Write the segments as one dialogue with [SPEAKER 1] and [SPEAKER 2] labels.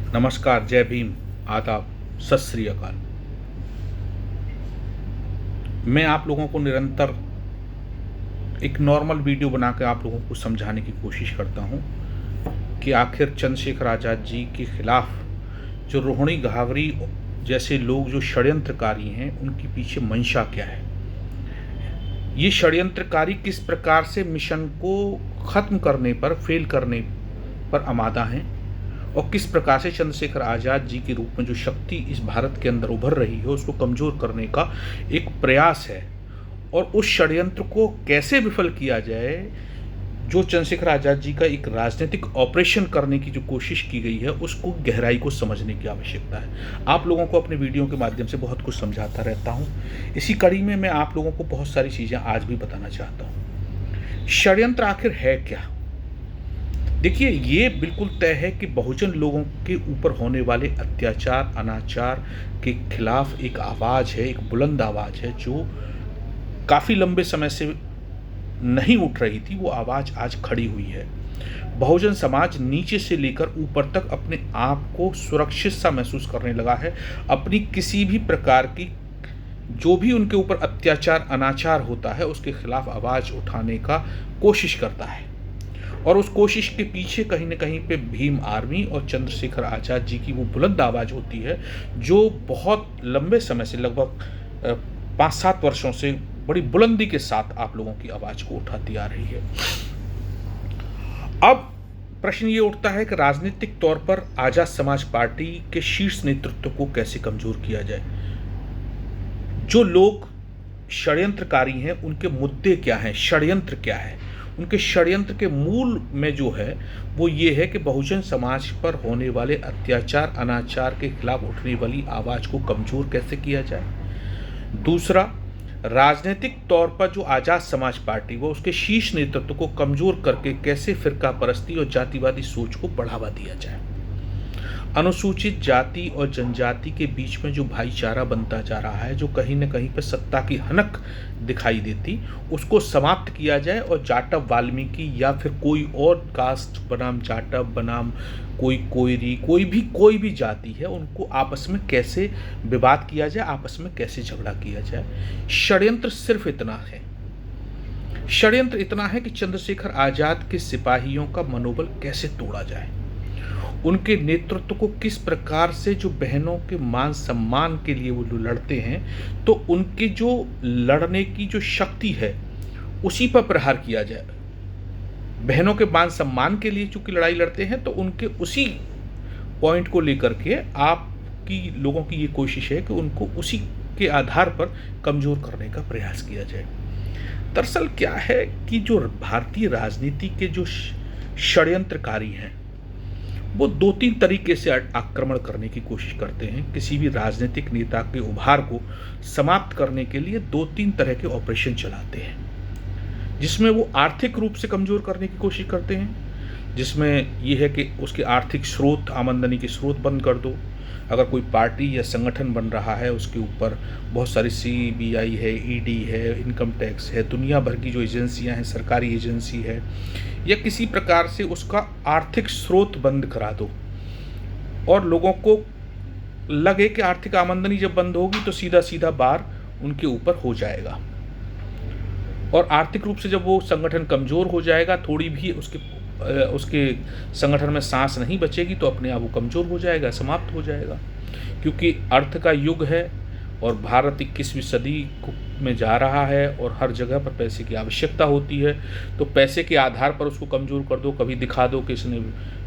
[SPEAKER 1] नमस्कार, जय भीम, आदाब, सत श्री अकाल। मैं आप लोगों को निरंतर एक नॉर्मल वीडियो बना के आप लोगों को समझाने की कोशिश करता हूँ कि आखिर चंद्रशेखर आज़ाद जी के खिलाफ जो रोहिणी घावरी जैसे लोग जो षड्यंत्रकारी हैं, उनके पीछे मंशा क्या है। ये षड्यंत्रकारी किस प्रकार से मिशन को ख़त्म करने पर, फेल करने पर आमादा हैं और किस प्रकार से चंद्रशेखर आज़ाद जी के रूप में जो शक्ति इस भारत के अंदर उभर रही है उसको कमज़ोर करने का एक प्रयास है, और उस षड्यंत्र को कैसे विफल किया जाए। जो चंद्रशेखर आज़ाद जी का एक राजनीतिक ऑपरेशन करने की जो कोशिश की गई है, उसको गहराई को समझने की आवश्यकता है। आप लोगों को अपने वीडियो के माध्यम से बहुत कुछ समझाता रहता हूँ। इसी कड़ी में मैं आप लोगों को बहुत सारी चीज़ें आज भी बताना चाहता हूँ। षड्यंत्र आखिर है क्या? देखिए, ये बिल्कुल तय है कि बहुजन लोगों के ऊपर होने वाले अत्याचार, अनाचार के खिलाफ एक आवाज़ है, एक बुलंद आवाज़ है जो काफ़ी लंबे समय से नहीं उठ रही थी। वो आवाज़ आज खड़ी हुई है। बहुजन समाज नीचे से लेकर ऊपर तक अपने आप को सुरक्षित सा महसूस करने लगा है। अपनी किसी भी प्रकार की जो भी उनके ऊपर अत्याचार, अनाचार होता है, उसके खिलाफ आवाज़ उठाने का कोशिश करता है। और उस कोशिश के पीछे कहीं न कहीं पे भीम आर्मी और चंद्रशेखर आज़ाद जी की वो बुलंद आवाज़ होती है, जो बहुत लंबे समय से, लगभग 5-7 वर्षों से बड़ी बुलंदी के साथ आप लोगों की आवाज़ को उठाती आ रही है। अब प्रश्न ये उठता है कि राजनीतिक तौर पर आज़ाद समाज पार्टी के शीर्ष नेतृत्व को कैसे कमज़ोर किया जाए। जो लोग षड्यंत्रकारी हैं, उनके मुद्दे क्या हैं, षड्यंत्र क्या है। उनके षड्यंत्र के मूल में जो है वो ये है कि बहुजन समाज पर होने वाले अत्याचार, अनाचार के खिलाफ उठने वाली आवाज़ को कमज़ोर कैसे किया जाए। दूसरा, राजनीतिक तौर पर जो आज़ाद समाज पार्टी वो उसके शीर्ष नेतृत्व को कमज़ोर करके कैसे फ़िरका परस्ती और जातिवादी सोच को बढ़ावा दिया जाए। अनुसूचित जाति और जनजाति के बीच में जो भाईचारा बनता जा रहा है, जो कहीं न कहीं पर सत्ता की हनक दिखाई देती, उसको समाप्त किया जाए और जाटव वाल्मीकि या फिर कोई और कास्ट बनाम जाटव बनाम कोई कोयरी, कोई भी जाति है, उनको आपस में कैसे विवाद किया जाए, आपस में कैसे झगड़ा किया जाए। षड्यंत्र सिर्फ इतना है। षड्यंत्र इतना है कि चंद्रशेखर आज़ाद के सिपाहियों का मनोबल कैसे तोड़ा जाए, उनके नेतृत्व को किस प्रकार से, जो बहनों के मान सम्मान के लिए वो लड़ते हैं, तो उनके जो लड़ने की जो शक्ति है उसी पर प्रहार किया जाए। बहनों के मान सम्मान के लिए चूंकि लड़ाई लड़ते हैं, तो उनके उसी पॉइंट को लेकर के आपकी लोगों की ये कोशिश है कि उनको उसी के आधार पर कमज़ोर करने का प्रयास किया जाए। दरअसल क्या है कि जो भारतीय राजनीति के जो षड्यंत्रकारी हैं, वो 2-3 तरीके से आक्रमण करने की कोशिश करते हैं। किसी भी राजनीतिक नेता के उभार को समाप्त करने के लिए 2-3 तरह के ऑपरेशन चलाते हैं, जिसमें वो आर्थिक रूप से कमज़ोर करने की कोशिश करते हैं, जिसमें ये है कि उसके आर्थिक स्रोत, आमदनी के स्रोत बंद कर दो। अगर कोई पार्टी या संगठन बन रहा है, उसके ऊपर बहुत सारी CBI है, ED है, इनकम टैक्स है, दुनिया भर की जो एजेंसियां हैं, सरकारी एजेंसी है, या किसी प्रकार से उसका आर्थिक स्रोत बंद करा दो और लोगों को लगे कि आर्थिक आमदनी जब बंद होगी तो सीधा सीधा बार उनके ऊपर हो जाएगा। और आर्थिक रूप से जब वो संगठन कमज़ोर हो जाएगा, थोड़ी भी उसके संगठन में सांस नहीं बचेगी, तो अपने आप वो कमज़ोर हो जाएगा, समाप्त हो जाएगा। क्योंकि अर्थ का युग है और भारत 21वीं सदी में जा रहा है और हर जगह पर पैसे की आवश्यकता होती है। तो पैसे के आधार पर उसको कमज़ोर कर दो। कभी दिखा दो कि इसने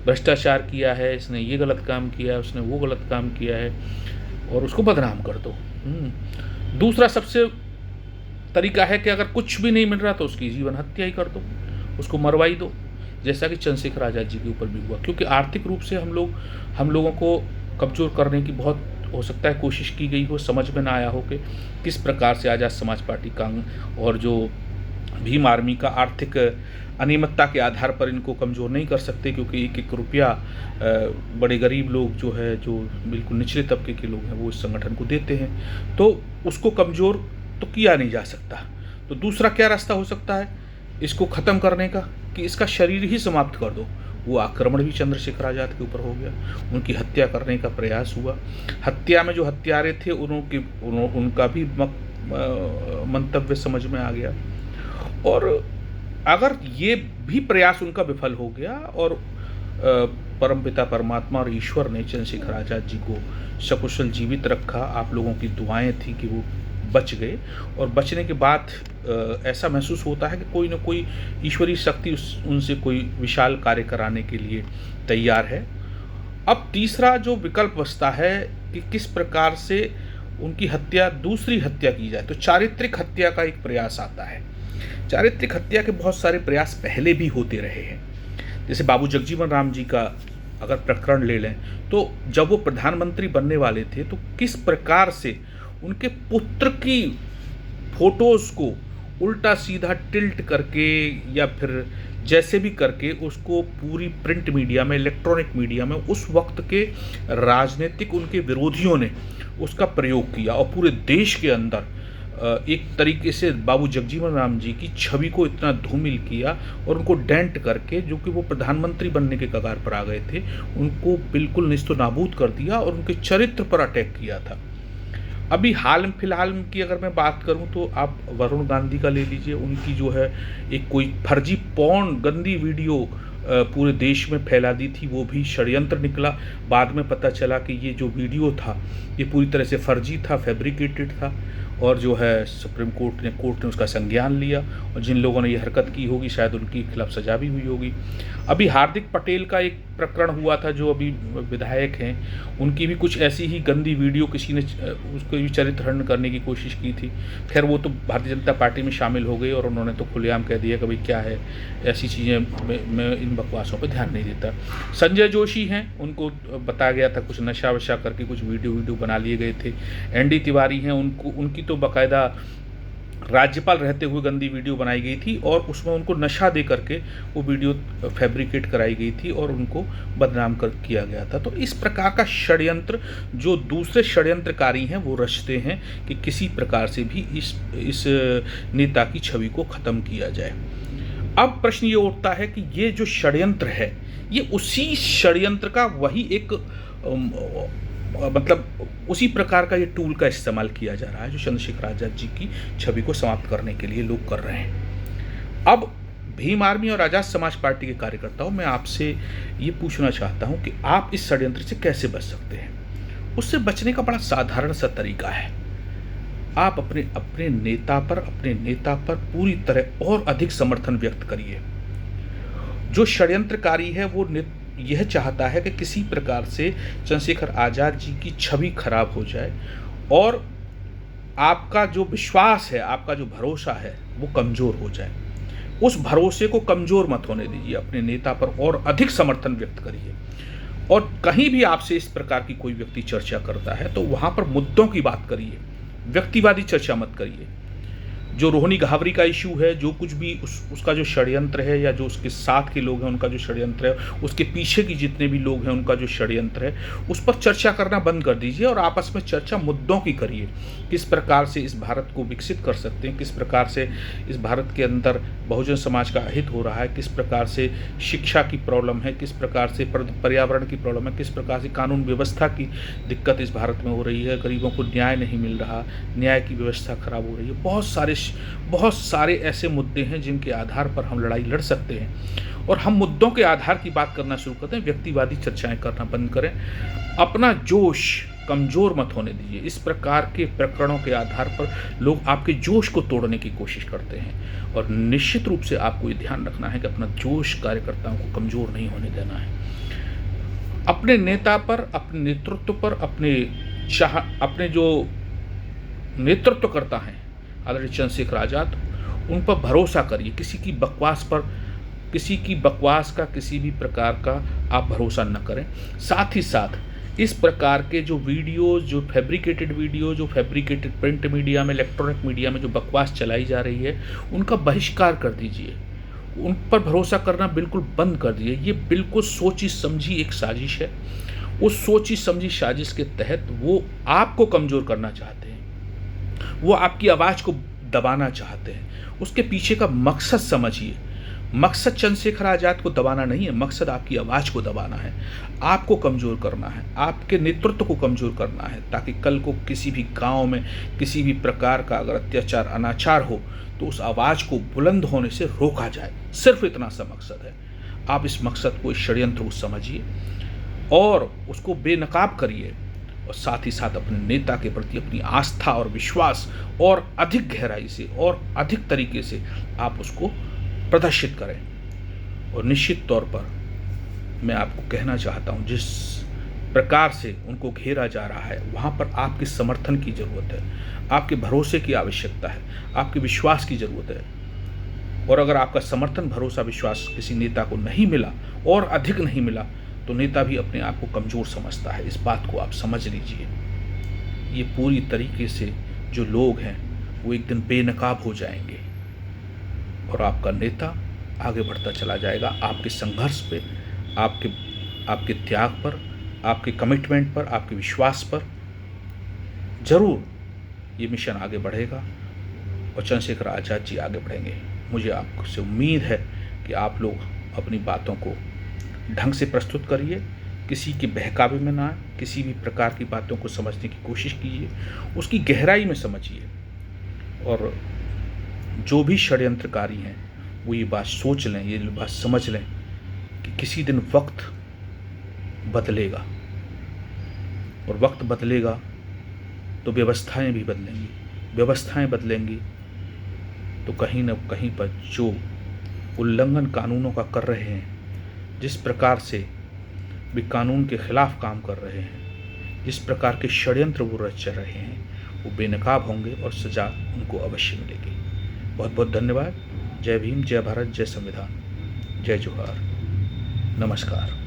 [SPEAKER 1] भ्रष्टाचार किया है, इसने ये गलत काम किया है, उसने वो गलत काम किया है, और उसको बदनाम कर दो। दूसरा सबसे तरीका है कि अगर कुछ भी नहीं मिल रहा तो उसकी जीवन हत्या ही कर दो, उसको मरवाई दो, जैसा कि चंद्रशेखर आज़ाद जी के ऊपर भी हुआ। क्योंकि आर्थिक रूप से हम लोगों को कमज़ोर करने की बहुत हो सकता है कोशिश की गई हो, समझ में ना आया हो कि किस प्रकार से आज़ाद समाज पार्टी का और जो भीम आर्मी का आर्थिक अनियमितता के आधार पर इनको कमज़ोर नहीं कर सकते। क्योंकि एक एक रुपया बड़े गरीब लोग जो है, जो बिल्कुल निचले तबके के लोग हैं, वो इस संगठन को देते हैं, तो उसको कमज़ोर तो किया नहीं जा सकता। तो दूसरा क्या रास्ता हो सकता है इसको ख़त्म करने का, कि इसका शरीर ही समाप्त कर दो, वो आक्रमण भी चंद्रशेखर आज़ाद के ऊपर हो गया, उनकी हत्या करने का प्रयास हुआ। हत्या में जो हत्यारे थे उनका भी मंतव्य समझ में आ गया, और अगर ये भी प्रयास उनका विफल हो गया और परमपिता परमात्मा और ईश्वर ने चंद्रशेखर आज़ाद जी को सकुशल जीवित रखा, आप लोगों की दुआएं थी कि वो बच गए, और बचने के बाद ऐसा महसूस होता है कि कोई ना कोई ईश्वरीय शक्ति उनसे कोई विशाल कार्य कराने के लिए तैयार है। अब तीसरा जो विकल्प बचता है कि किस प्रकार से उनकी हत्या, दूसरी हत्या की जाए, तो चारित्रिक हत्या का एक प्रयास आता है। चारित्रिक हत्या के बहुत सारे प्रयास पहले भी होते रहे हैं। जैसे बाबू जगजीवन राम जी का अगर प्रकरण ले लें, तो जब वो प्रधानमंत्री बनने वाले थे तो किस प्रकार से उनके पुत्र की फोटोज़ को उल्टा सीधा टिल्ट करके या फिर जैसे भी करके उसको पूरी प्रिंट मीडिया में, इलेक्ट्रॉनिक मीडिया में उस वक्त के राजनीतिक उनके विरोधियों ने उसका प्रयोग किया, और पूरे देश के अंदर एक तरीके से बाबू जगजीवन राम जी की छवि को इतना धूमिल किया और उनको डेंट करके, जो कि वो प्रधानमंत्री बनने के कगार पर आ गए थे, उनको बिल्कुल निस्तो नाबूद कर दिया और उनके चरित्र पर अटैक किया था। अभी हाल फिलहाल की अगर मैं बात करूं तो आप वरुण गांधी का ले लीजिए। उनकी जो है एक कोई फर्जी पॉर्न गंदी वीडियो पूरे देश में फैला दी थी, वो भी षड्यंत्र निकला। बाद में पता चला कि ये जो वीडियो था ये पूरी तरह से फर्जी था, फैब्रिकेटेड था, और जो है सुप्रीम कोर्ट ने उसका संज्ञान लिया, और जिन लोगों ने ये हरकत की होगी शायद उनके खिलाफ सजा भी हुई होगी। अभी हार्दिक पटेल का एक प्रकरण हुआ था, जो अभी विधायक हैं, उनकी भी कुछ ऐसी ही गंदी वीडियो किसी ने उसको भी चरित्रहरण करने की कोशिश की थी। खैर वो तो भारतीय जनता पार्टी में शामिल हो गई और उन्होंने तो खुलेआम कह दिया कि भाई क्या है, ऐसी चीज़ें मैं इन बकवासों पर ध्यान नहीं देता। संजय जोशी हैं, उनको बताया गया था कुछ नशा वशा करके कुछ वीडियो बना लिए गए थे। एनडी तिवारी हैं, उनकी तो बाकायदा राज्यपाल रहते हुए गंदी वीडियो बनाई गई थी और उसमें उनको नशा दे करके वो वीडियो फैब्रिकेट कराई गई थी और उनको बदनाम किया गया था। तो इस प्रकार का षड्यंत्र जो दूसरे षड्यंत्रकारी हैं वो रचते हैं कि किसी प्रकार से भी इस नेता की छवि को ख़त्म किया जाए। अब प्रश्न ये उठता है कि ये जो षड्यंत्र है ये उसी षड्यंत्र का वही एक मतलब उसी प्रकार का ये टूल का इस्तेमाल किया जा रहा है जो चंद्रशेखर आज़ाद जी की छवि को समाप्त करने के लिए लोग कर रहे हैं। अब भीम आर्मी और आज़ाद समाज पार्टी के कार्यकर्ताओं, मैं आपसे ये पूछना चाहता हूं कि आप इस षड्यंत्र से कैसे बच सकते हैं। उससे बचने का बड़ा साधारण सा तरीका है, आप अपने नेता पर पूरी तरह और अधिक समर्थन व्यक्त करिए। जो षड्यंत्रकारी है वो यह चाहता है कि किसी प्रकार से चंद्रशेखर आज़ाद जी की छवि खराब हो जाए और आपका जो विश्वास है, आपका जो भरोसा है वो कमज़ोर हो जाए। उस भरोसे को कमज़ोर मत होने दीजिए, अपने नेता पर और अधिक समर्थन व्यक्त करिए। और कहीं भी आपसे इस प्रकार की कोई व्यक्ति चर्चा करता है तो वहाँ पर मुद्दों की बात करिए, व्यक्तिवादी चर्चा मत करिए। जो रोहिणी घावरी का इशू है, जो कुछ भी उसका जो षड्यंत्र है या जो उसके साथ के लोग हैं उनका जो षड्यंत्र है, उसके पीछे की जितने भी लोग हैं उनका जो षड्यंत्र है, उस पर चर्चा करना बंद कर दीजिए और आपस में चर्चा मुद्दों की करिए। किस प्रकार से इस भारत को विकसित कर सकते हैं, किस प्रकार से इस भारत के अंदर बहुजन समाज का हित हो रहा है, किस प्रकार से शिक्षा की प्रॉब्लम है, किस प्रकार से पर्यावरण की प्रॉब्लम है, किस प्रकार से कानून व्यवस्था की दिक्कत इस भारत में हो रही है, गरीबों को न्याय नहीं मिल रहा, न्याय की व्यवस्था खराब हो रही है। बहुत सारे ऐसे मुद्दे हैं जिनके आधार पर हम लड़ाई लड़ सकते हैं और हम मुद्दों के आधार की बात करना शुरू करते हैं, व्यक्तिवादी चर्चाएं करना बंद करें। अपना जोश कमज़ोर मत होने दीजिए। इस प्रकार के प्रकरणों के आधार पर लोग आपके जोश को तोड़ने की कोशिश करते हैं और निश्चित रूप से आपको ये ध्यान रखना है कि अपना जोश कार्यकर्ताओं को कमज़ोर नहीं होने देना है। अपने नेता पर, अपने नेतृत्व पर, अपने जो नेतृत्व करता है आदरणीय चंद्रशेखर आज़ाद, उन पर भरोसा करिए। किसी की बकवास का किसी भी प्रकार का आप भरोसा न करें। साथ ही साथ इस प्रकार के जो वीडियोज़, जो फैब्रिकेटेड प्रिंट मीडिया में, इलेक्ट्रॉनिक मीडिया में जो बकवास चलाई जा रही है, उनका बहिष्कार कर दीजिए। उन पर भरोसा करना बिल्कुल बंद कर दीजिए। ये बिल्कुल सोची समझी एक साजिश है। उस सोची समझी साजिश के तहत वो आपको कमज़ोर करना चाहते हैं, वो आपकी आवाज़ को दबाना चाहते हैं। उसके पीछे का मकसद समझिए। मकसद चंद्रशेखर आज़ाद को दबाना नहीं है, मकसद आपकी आवाज़ को दबाना है, आपको कमज़ोर करना है, आपके नेतृत्व को कमज़ोर करना है, ताकि कल को किसी भी गांव में किसी भी प्रकार का अगर अत्याचार अनाचार हो तो उस आवाज़ को बुलंद होने से रोका जाए। सिर्फ इतना सा मकसद है। आप इस मकसद को, इस षड्यंत्र को समझिए और उसको बेनकाब करिए, और साथ ही साथ अपने नेता के प्रति अपनी आस्था और विश्वास और अधिक गहराई से और अधिक तरीके से आप उसको प्रदर्शित करें। और निश्चित तौर पर मैं आपको कहना चाहता हूं, जिस प्रकार से उनको घेरा जा रहा है वहां पर आपके समर्थन की ज़रूरत है, आपके भरोसे की आवश्यकता है, आपके विश्वास की ज़रूरत है। और अगर आपका समर्थन, भरोसा, विश्वास किसी नेता को नहीं मिला और अधिक नहीं मिला तो नेता भी अपने आप को कमज़ोर समझता है। इस बात को आप समझ लीजिए। ये पूरी तरीके से जो लोग हैं वो एक दिन बेनकाब हो जाएंगे और आपका नेता आगे बढ़ता चला जाएगा। आपके संघर्ष पे, आपके त्याग पर, आपके कमिटमेंट पर, आपके विश्वास पर जरूर ये मिशन आगे बढ़ेगा और चंद्रशेखर आज़ाद जी आगे बढ़ेंगे। मुझे आपसे उम्मीद है कि आप लोग अपनी बातों को ढंग से प्रस्तुत करिए, किसी के बहकावे में ना आए, किसी भी प्रकार की बातों को समझने की कोशिश कीजिए, उसकी गहराई में समझिए। और जो भी षड्यंत्रकारी हैं वो ये बात सोच लें, ये बात समझ लें कि किसी दिन वक्त बदलेगा, और वक्त बदलेगा तो व्यवस्थाएं भी बदलेंगी। व्यवस्थाएं बदलेंगी तो कहीं न कहीं पर जो उल्लंघन कानूनों का कर रहे हैं, जिस प्रकार से भी कानून के खिलाफ काम कर रहे हैं, जिस प्रकार के षड्यंत्र वो रच रहे हैं, वो बेनकाब होंगे और सजा उनको अवश्य मिलेगी। बहुत बहुत धन्यवाद। जय भीम, जय भारत, जय संविधान, जय जोहार, नमस्कार।